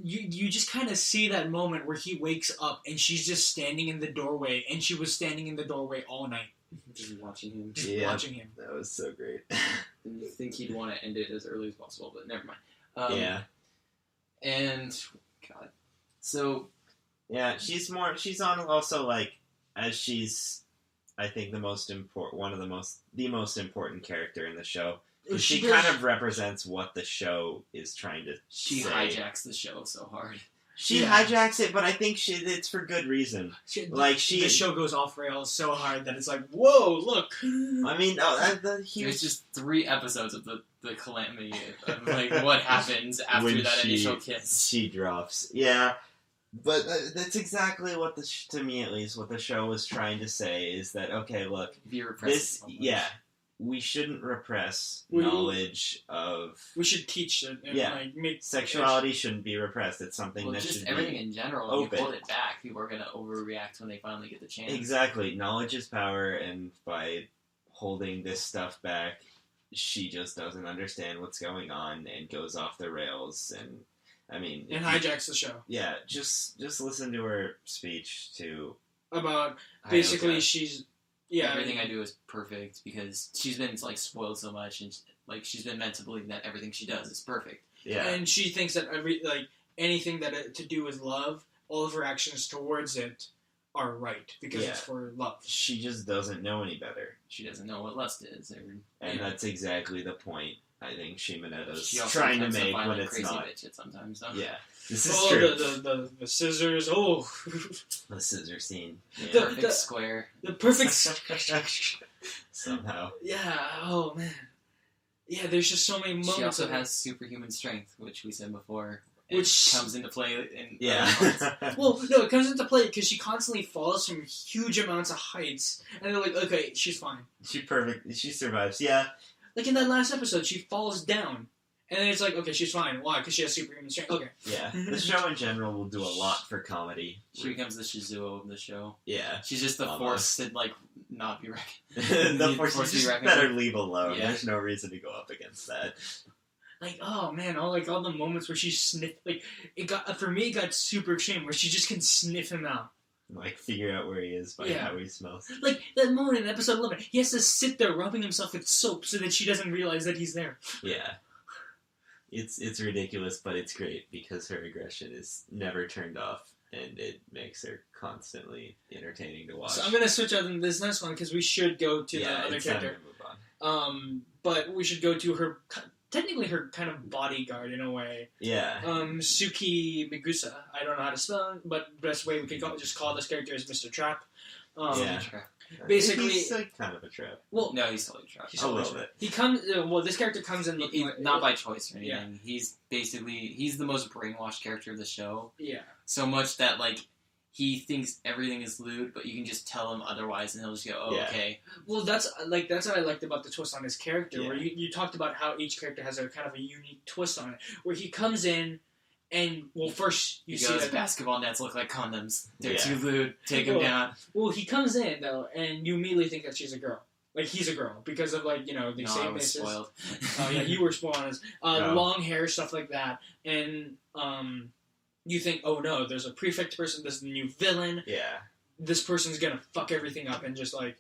you just kind of see that moment where he wakes up and she's just standing in the doorway, and she was standing in the doorway all night. Just watching him. Watching him. That was so great. And you think he'd want to end it as early as possible, but never mind. Yeah. And, God. So... Yeah, she's on also, as she's I think, the most important character in the show. She She kind of represents what the show is trying to She say. hijacks the show so hard. She Yeah. hijacks it, but I think it's for good reason. The show goes off rails so hard that it's like, whoa, look. I mean, There's just 3 episodes of the calamity of like what happens after When that she- initial kiss. she drops. Yeah, but that's exactly what to me at least, what the show was trying to say is that, okay, look, If you repress it so much. we shouldn't repress We- knowledge of We should teach it and Yeah. like make sexuality. Shouldn't be repressed. It's something Well, that just should everything be in general. If open. you hold it back, people are going to overreact when they finally get the chance. Exactly. Knowledge is power, and by holding this stuff back, she just doesn't understand what's going on and goes off the rails. And I mean, and hijacks the show yeah, just listen to her speech to about I basically hope she's that everything I do is perfect because she's been like spoiled so much and like she's been meant to believe that everything she does is perfect. yeah. and she thinks that anything that to do with love, all of her actions towards it are right because Yeah. it's for love. She just doesn't know any better, She doesn't know what lust is. and Yeah. that's exactly the point I think Shimoneta's She also trying to becomes a make when violent, it's crazy not. bitch at sometimes. So. Yeah, this is Oh, true. the scissors. Oh, The scissor scene. The- Yeah. Perfect square. the perfect. Somehow. Yeah. Oh man. Yeah. There's just so many moments. She also of has superhuman strength, which we said before. Which- comes into play in Yeah. Well, no, it comes into play because she constantly falls from huge amounts of heights, and they're like, okay, she's fine. She survives. Yeah. Like in that last episode, she falls down, and then it's like, okay, she's fine. Why? Because she has superhuman strength. Okay. Yeah. The show in general will do a lot for comedy. She becomes the Shizuo of the show. Yeah. She's just the Almost. force to like not be reckoned. The force force is to be just reckoned better with. leave alone. Yeah. There's no reason to go up against that. Like, oh man, all the moments where she sniffed, like, it got super extreme, where she just can sniff him out. Like, figure out where he is by Yeah. how he smells. Like, that moment in episode 11, he has to sit there rubbing himself with soap so that she doesn't realize that he's there. Yeah. It's ridiculous, but it's great because her aggression is never turned off, and it makes her constantly entertaining to watch. So I'm gonna switch out in this next one, because we should go to the other it's time character. to move on. But we should go to her, technically her kind of bodyguard in a way. Yeah. Suki Migusa. I don't know how to spell it, but best way we could just call this character is Mr. Trap. Yeah. Basically- He's like kind of a trap. Well, No, he's totally trapped. He's A little bit. he comes. Well, this character comes in. Not by choice or anything. Yeah. He's the most brainwashed character of the show. Yeah. So much that like he thinks everything is lewd, but you can just tell him otherwise, and he'll just go, "Oh, Yeah. okay." Well, that's what I liked about the twist on his character, where Yeah. you talked about how each character has a kind of a unique twist on it, where he comes in and, well, first you He see goes, that, basketball nets look like condoms. They're Yeah. too lewd. Take them Well, down. well, he comes in though, and you immediately think that she's a girl, like he's a girl because of like the No, I same was misses. spoiled. Oh yeah, you were spoiled on this. No. Long hair, stuff like that, and you think, oh no, there's a prefect person, this is the new villain. Yeah. This person's gonna fuck everything up and just like,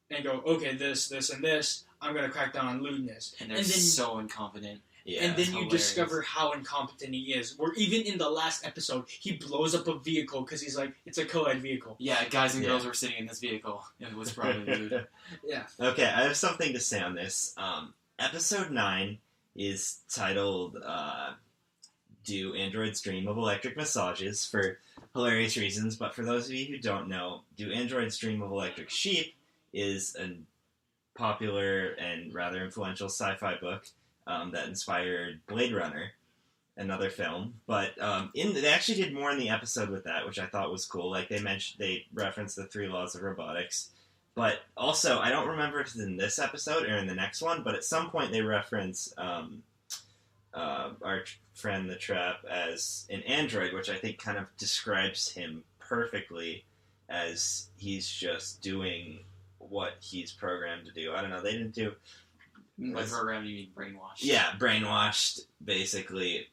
and go, okay, this, and this. I'm gonna crack down on lewdness. And they're And then- so incompetent. Yeah. and then it's you hilarious. discover how incompetent he is. Where even in the last episode, he blows up a vehicle because he's like, it's a co-ed vehicle. Yeah, guys and Yeah. girls were sitting in this vehicle. It was probably lewd. Yeah. Okay, I have something to say on this. Episode 9 is titled Do Androids Dream of Electric Massages? For hilarious reasons, but for those of you who don't know, Do Androids Dream of Electric Sheep is a popular and rather influential sci-fi book that inspired Blade Runner, another film. But they actually did more in the episode with that, which I thought was cool. Like they referenced the 3 laws of robotics. But also, I don't remember if it's in this episode or in the next one, but at some point they reference our friend the Trap as an android, which I think kind of describes him perfectly, as he's just doing what he's programmed to do. I don't know, they didn't do... By program, you mean brainwashed. Yeah, brainwashed, basically.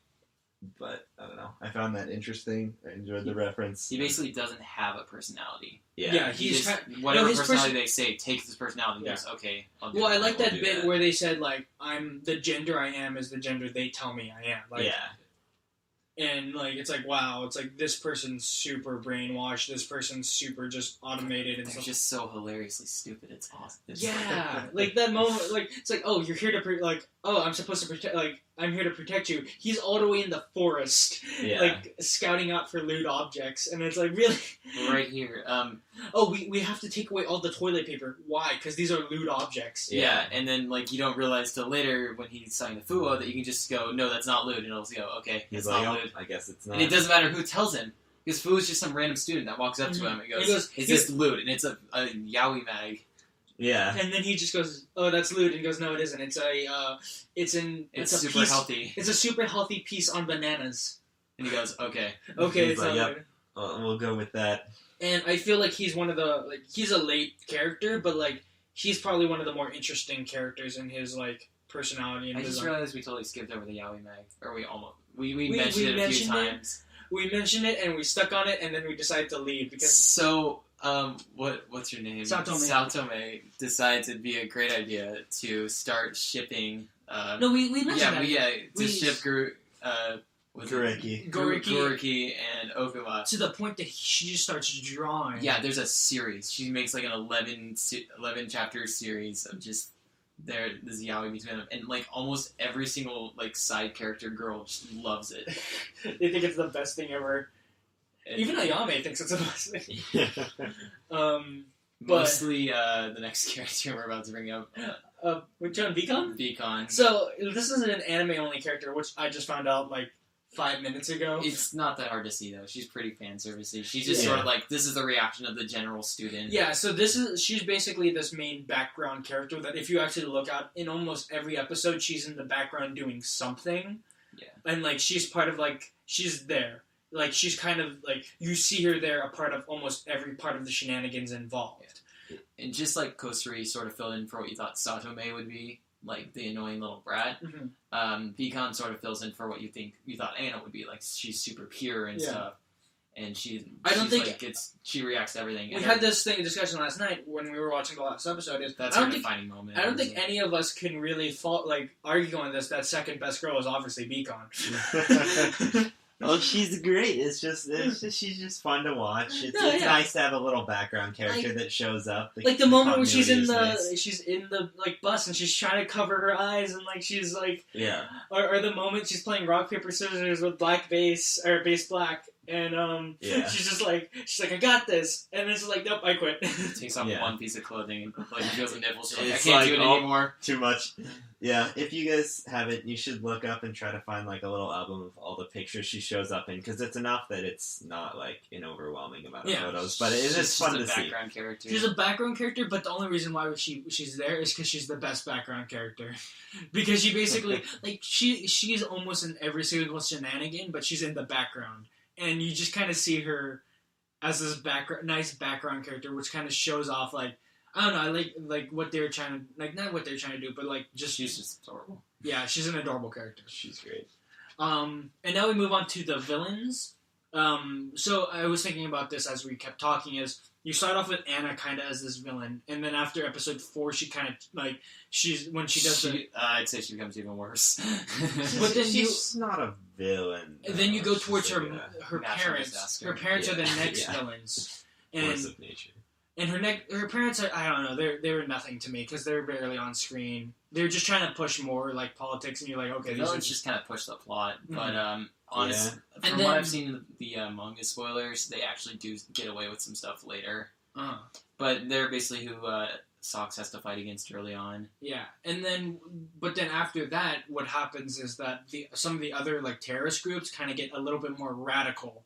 But, I don't know. I found that interesting. I enjoyed the reference. He basically doesn't have a personality. Yeah, He he's just, kind whatever his personality they say, takes this personality and Yeah. goes, okay, I'll do Well, I it. like We'll that do bit that. where they said, like, I'm the gender I am is the gender they tell me I am. Like, yeah. And, like, it's like, wow, it's like, this person's super brainwashed, this person's super just automated, and They're stuff. just so hilariously stupid. It's awesome. Yeah, like, that moment, like, it's like, oh, you're here to, I'm supposed to protect, like, I'm here to protect you. He's all the way in the forest, like, scouting out for loot objects, and it's like, really? Right here. Oh, we have to take away all the toilet paper. Why? Because these are loot objects. Yeah, and then, like, you don't realize till later when he's signing the FUA that you can just go, no, that's not loot, and it'll go, okay, He's it's like, not oh, loot. I guess it's not. And it doesn't matter who tells him, because FUA's just some random student that walks up to him and goes, is this loot? And it's a yaoi mag. Yeah. And then he just goes, oh, that's loot, and he goes, no, it isn't. It's It's a super piece, healthy. It's a super healthy piece on bananas. And he goes, okay. Okay, He's it's like, not yep. loot. We'll go with that. And I feel like he's one of the, like, he's a late character, but, like, he's probably one of the more interesting characters in his, like, personality and I just design. realized we totally skipped over the yaoi mag. Or we mentioned it a few times. We mentioned it, and we stuck on it, and then we decided to leave, because... So, what's your name? Saotome decided it'd be a great idea to start shipping... no, we mentioned that. Ship Goriki and Okuma. To the point that she just starts drawing. Yeah, there's a series. She makes like an 11 chapter series of just this yaoi between them, and like almost every single like side character girl just loves it. They think it's the best thing ever. Even Ayame thinks it's the best thing. Mostly the next character we're about to bring up. Which one? Beacon? Beacon. So this is an anime only character, which I just found out like 5 minutes ago. It's not that hard to see though. She's pretty fan servicey. She's just sort of like, this is the reaction of the general student. Yeah, so she's basically this main background character that if you actually look at in almost every episode, she's in the background doing something. Yeah. And like she's part of like she's there. Like she's kind of like you see her there, a part of almost every part of the shenanigans involved. Yeah. And just like Kosuri sort of filled in for what you thought Satome would be, like the annoying little brat. Mm-hmm. Beacon sort of fills in for what you thought Anna would be, like she's super pure and stuff, and she reacts to everything. We had this discussion last night when we were watching the last episode. That's her defining moment. I don't think any of us can really argue on this. That second best girl is obviously Beacon. Oh, she's great. It's just she's just fun to watch. It's nice to have a little background character that shows up. Like the moment when she's in the like bus and she's trying to cover her eyes and like she's like or the moment she's playing rock paper scissors with black bass or bass black and she's like I got this and it's like nope I quit. Takes off one piece of clothing and like feels the nipples. Like, I It's can't do it anymore. Too much. Yeah, if you guys haven't, you should look up and try to find like a little album of all the pictures she shows up in, because it's enough that it's not like an overwhelming amount of photos, but it is fun to see. Character. She's a background character, but the only reason why she's there is because she's the best background character. Because she basically like she's almost in every single shenanigan, but she's in the background, and you just kind of see her as this nice background character, which kind of shows off like. I don't know. I like what they were trying to not what they're trying to do, but like she's just adorable. Yeah, she's an adorable character. She's great. And now we move on to the villains. So I was thinking about this as we kept talking. Is you start off with Anna kind of as this villain, and then after episode 4, she kind of like I'd say she becomes even worse. But then she's not a villain. And then you go towards her parents. Disaster. Her parents are the next villains. Force of nature. And her parents are, I don't know, they're nothing to me because they're barely on screen. They're just trying to push more like politics, and you're like, okay, the villains just kind of push the plot. But honestly, And from then, what I've seen the manga spoilers, they actually do get away with some stuff later. But they're basically who Sox has to fight against early on. Yeah, but then after that, what happens is that some of the other like terrorist groups kind of get a little bit more radical.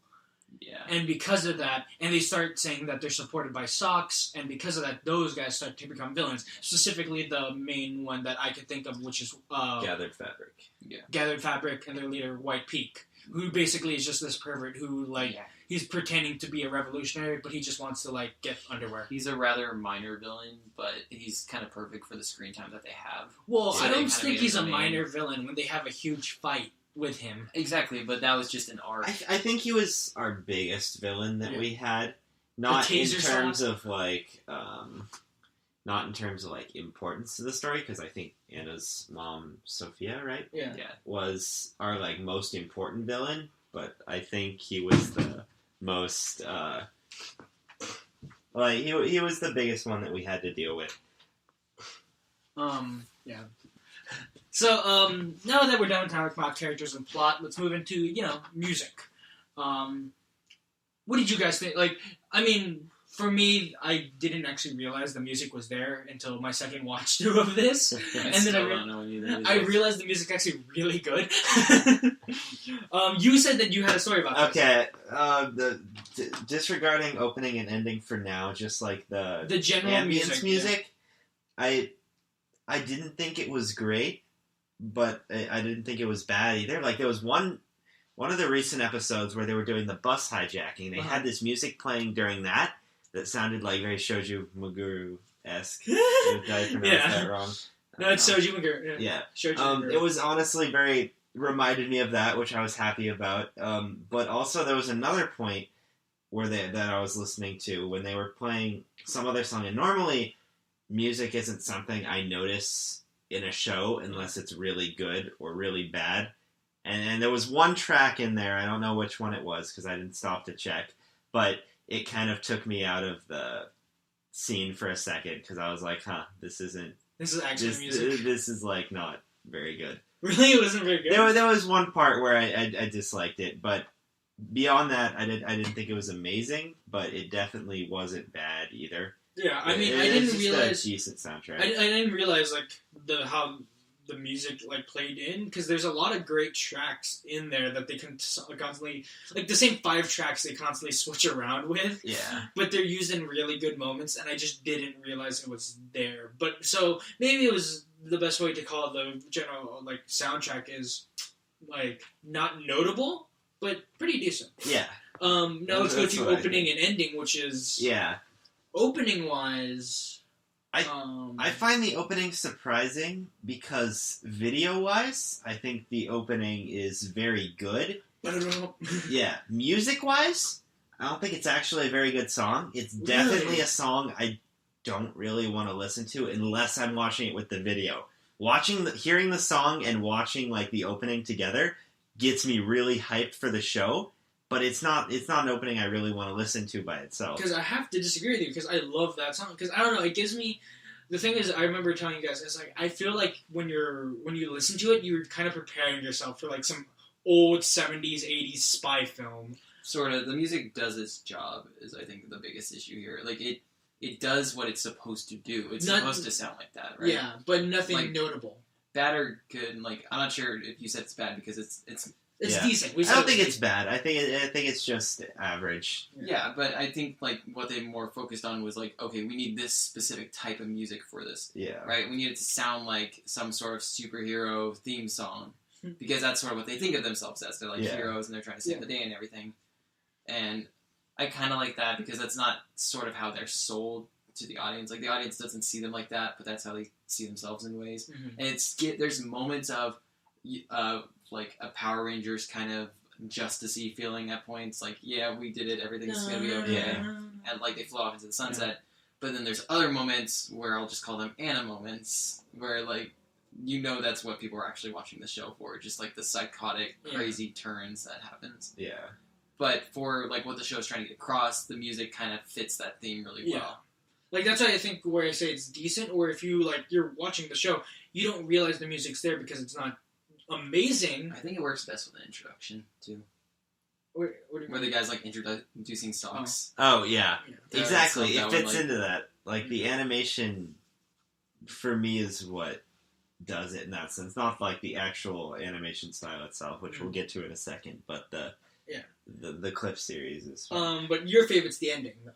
Yeah. And because of that, and they start saying that they're supported by Sox, and because of that, those guys start to become villains. Specifically, the main one that I could think of, which is Gathered Fabric. Yeah. Gathered Fabric and their leader, White Peak, who basically is just this pervert who, he's pretending to be a revolutionary, but he just wants to, get underwear. He's a rather minor villain, but he's kind of perfect for the screen time that they have. Well, so I don't think he's a minor villain when they have a huge fight with him. Exactly, but that was just an arc. I think he was our biggest villain that we had. Not in terms of not in terms of importance to the story, because I think Anna's mom, Sophia, right? Yeah. Was our most important villain. but I think he was the most he was the biggest one that we had to deal with. Yeah. So, now that we're done talking about characters and plot, let's move into, music. What did you guys think? Like, I mean, for me, I didn't actually realize the music was there until my second watch through of this. And then I realized the music's actually really good. You said that you had a story about this. Okay, disregarding opening and ending for now, just like the general ambience music, yeah. I didn't think it was great, but I didn't think it was bad either. Like, there was one of the recent episodes where they were doing the bus hijacking. They had this music playing during that sounded like very Shoujo Maguru-esque. Did I pronounce that wrong? No, it's Shoujo Maguru. Yeah. Shoujo Maguru. It was honestly reminded me of that, which I was happy about. But also there was another point where that I was listening to when they were playing some other song. And normally, music isn't something I notice in a show unless it's really good or really bad. And there was one track in there, I don't know which one it was because I didn't stop to check, but it kind of took me out of the scene for a second because I was like, this is actually music. This is like not very good. Really? It wasn't very good? There was one part where I disliked it, but beyond that, I didn't think it was amazing, but it definitely wasn't bad either. Yeah, I mean, I didn't realize a decent soundtrack. I didn't realize like how the music like played in because there's a lot of great tracks in there that they can constantly like the same 5 tracks they constantly switch around with. Yeah, but they're used in really good moments, and I just didn't realize it was there. But so maybe it was the best way to call it the general like soundtrack is like not notable, but pretty decent. Yeah. Now let's go to opening and ending, which is opening wise. I find the opening surprising because video-wise, I think the opening is very good. Yeah, music-wise, I don't think it's actually a very good song. It's definitely a song I don't really want to listen to unless I'm watching it with the video. Hearing the song and watching like the opening together gets me really hyped for the show. But it's not an opening I really want to listen to by itself. Because I have to disagree with you, because I love that song. Because, I don't know, it gives me... The thing is, I remember telling you guys, it's like, I feel like when you listen to it, you're kind of preparing yourself for, like, some old 70s, 80s spy film. Sort of. The music does its job, is, I think, the biggest issue here. Like, it does what it's supposed to do. It's supposed to sound like that, right? Yeah, but nothing like, notable. Bad or good, like, I'm not sure if you said it's bad, because it's decent. I don't think it's bad. I think it's just average. Yeah, but I think like what they more focused on was like, okay, we need this specific type of music for this. Yeah. Right? We need it to sound like some sort of superhero theme song. Because that's sort of what they think of themselves as. They're like heroes and they're trying to save the day and everything. And I kind of like that because that's not sort of how they're sold to the audience. Like the audience doesn't see them like that, but that's how they see themselves in ways. Mm-hmm. And there's moments of like a Power Rangers kind of justice-y feeling at points, like, yeah, we did it, everything's gonna be okay, and like they flow off into the sunset. But then there's other moments where I'll just call them Anna moments, where like, that's what people are actually watching the show for, just like the psychotic, crazy turns that happens. Yeah. But for like what the show's trying to get across, the music kind of fits that theme really well. Like, that's why I think where I say it's decent, or if you're watching the show, you don't realize the music's there because it's not amazing. I think it works best with an introduction too. Where the guy's like introducing songs. Oh yeah. Exactly. It fits into that. Like the animation, for me, is what does it in that sense. Not like the actual animation style itself, which we'll get to in a second, but the clip series is fun. But your favorite's the ending, though.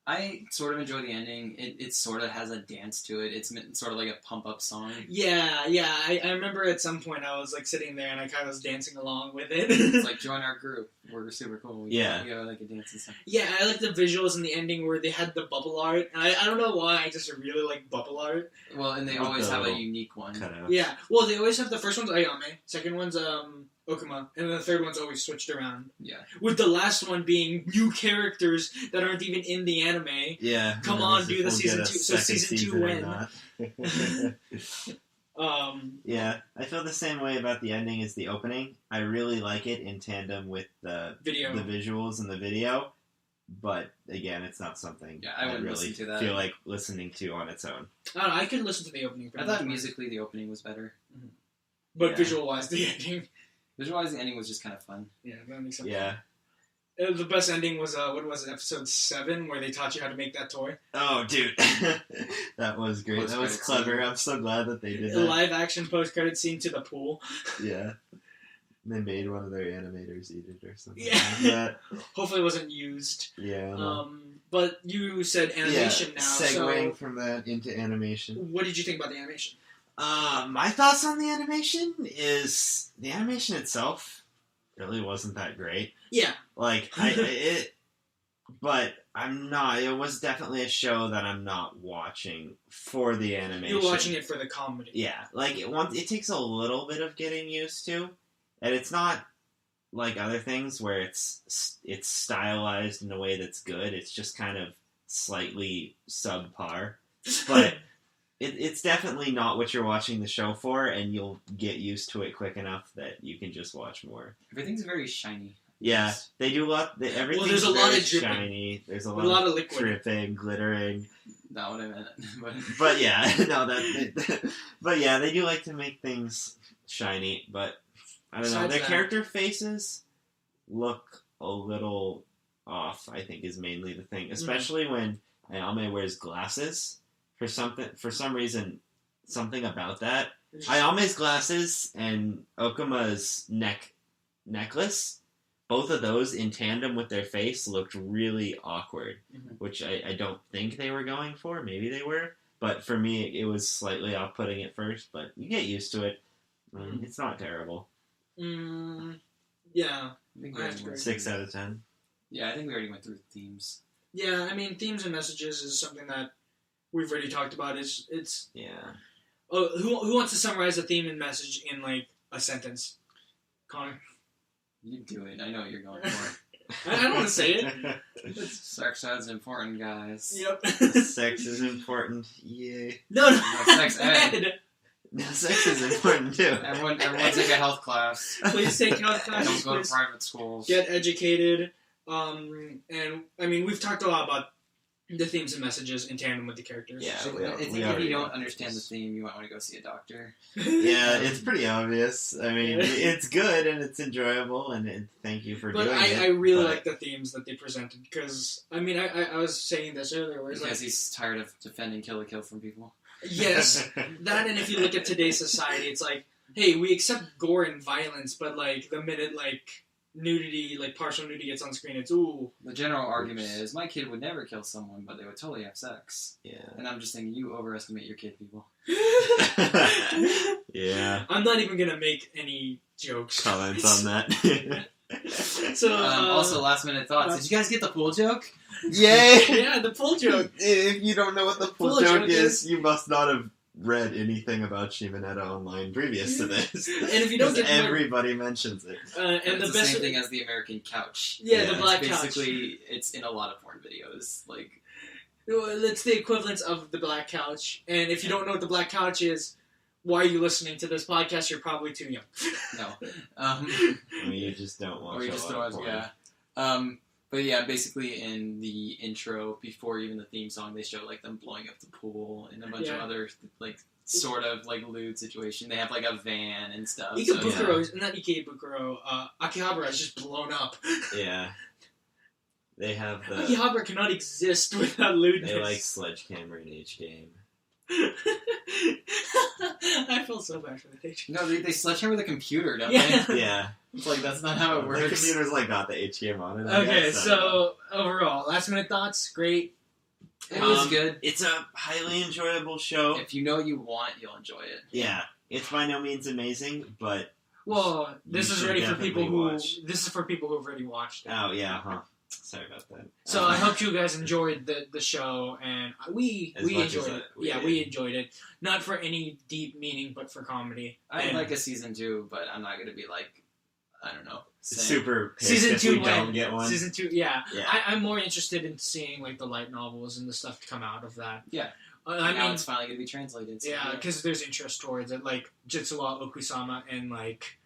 I sort of enjoy the ending. It sort of has a dance to it. It's sort of like a pump-up song. Yeah. I remember at some point I was like sitting there and I kind of was dancing along with it. It's like, join our group. We're super cool. We go like a dance and stuff. Yeah, I like the visuals in the ending where they had the bubble art. And I don't know why, I just really like bubble art. Well, and they always have a unique one. Yeah, well, they always have the first one's Ayame, second one's Okuma, and then the third one's always switched around. Yeah. With the last one being new characters that aren't even in the anime. Yeah. Come on, do the season 2. So season 2 when? Yeah, I feel the same way about the ending as the opening. I really like it in tandem with the visuals and the video, but again, it's not something I really listen to that. feel like listening to on its own. I don't know, I could listen to the opening. I thought musically the opening was better. Mm-hmm. But visual-wise, the ending. Visual-wise, the ending was just kind of fun. Yeah, that makes sense. Yeah. The best ending was, what was it, episode 7, where they taught you how to make that toy? Oh, dude. That was great. That was clever. I'm so glad that they did that. A live-action post-credit scene to the pool. Yeah. They made one of their animators eat it or something Yeah. like that. Hopefully it wasn't used. Yeah. No. But you said animation now, segueing from that into animation. What did you think about the animation? My thoughts on the animation is the animation itself really wasn't that great. Yeah. But I'm not. It was definitely a show that I'm not watching for the animation. You're watching it for the comedy. Yeah, like it takes a little bit of getting used to, and it's not like other things where it's stylized in a way that's good. It's just kind of slightly subpar, but. It's definitely not what you're watching the show for, and you'll get used to it quick enough that you can just watch more. Everything's very shiny. Yeah, they do a lot. Everything's there's a lot of shiny. dripping. There's a lot of liquid. dripping, glittering. Not what I meant. But yeah, no, but yeah, they do like to make things shiny. But I don't know. Their character faces look a little off. I think is mainly the thing, especially when Ayame wears glasses. For some reason, something about that. Ayame's glasses and Okuma's necklace, both of those in tandem with their face looked really awkward, which I don't think they were going for. Maybe they were, but for me, it was slightly off-putting at first. But you get used to it. It's not terrible. Yeah. 6 out of 10. Yeah, I think we already went through themes. Yeah, I mean, themes and messages is something that we've already talked about. It's Oh, who wants to summarize a theme and message in like a sentence? Connor. You do it. I know what you're going for. I don't want to say it. Sex is important, guys. Yep. Sex is important. Yay. No, sex ed. No, sex is important too. Everyone take a health class. Please take health classes. Don't go to private schools. Get educated. And I mean, we've talked a lot about the themes and messages in tandem with the characters. Yeah, so I think if you don't understand the theme, you might want to go see a doctor. Yeah, it's pretty obvious. I mean, it's good and it's enjoyable, and thank you for doing it. I really like the themes that they presented, because, I mean, I was saying this earlier, where because he's tired of defending Kill la Kill from people. Yes, that, and if you look at today's society, it's like, hey, we accept gore and violence, but, like, the minute, like, nudity, like partial nudity gets on screen, it's ooh. The general argument is my kid would never kill someone, but they would totally have sex. Yeah. And I'm just thinking, you overestimate your kid, people. Yeah. I'm not even gonna make any jokes. Comments on that. So also, last minute thoughts. Did you guys get the pool joke? Yay! Yeah, the pool joke. If you don't know what the pool joke is, you must not have read anything about Shimoneta online previous to this. And if you don't get everybody mentions it. And it's the the best same thing as the American couch. Yeah, the black couch. Basically, it's in a lot of porn videos. Like, it's the equivalent of the black couch. And if you don't know what the black couch is, why are you listening to this podcast? You're probably too young. No. You just don't watch. Or you just don't watch. Yeah. But yeah, basically in the intro, before even the theme song, they show like them blowing up the pool and a bunch of other like sort of like lewd situation. They have like a van and stuff. Ikebukuro, not Ikebukuro, Akihabara is just blown up. Yeah. They have the... Akihabara cannot exist without lewdness. They like sledgehammer in each game. I feel so bad for the HGame. No, they sledgehammer the computer, don't they? Yeah. It's like, that's not how it works. The computer's like got the HGame on it. Okay, so overall, last minute thoughts, great. It was good. It's a highly enjoyable show. If you know what you want, you'll enjoy it. Yeah. It's by no means amazing, but... Well, this is ready for people who... This is for people who've already watched it. Oh, yeah, huh. Sorry about that. So I hope you guys enjoyed the show, and we enjoyed it. We enjoyed it. Not for any deep meaning, but for comedy. I'd like a season 2, but I'm not going to be like, I don't know. Super pissed season 2 if we don't get one. Season 2, yeah. I'm more interested in seeing like the light novels and the stuff to come out of that. Yeah. Now it's finally going to be translated. So yeah, because there's interest towards it. Like, Jitsuwa, Okusama, and, like,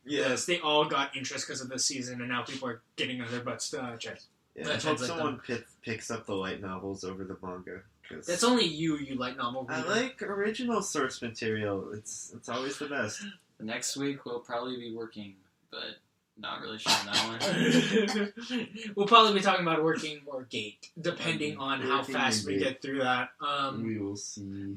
yes, they all got interest because of this season, and now people are getting on their butts to check. Yeah, I hope someone picks up the light novels over the manga. That's only you light novel reader. I like original source material. It's always the best. Next week we'll probably be working, but not really sure on that one. We'll probably be talking about working or gate, depending on how fast we get through that. We will see.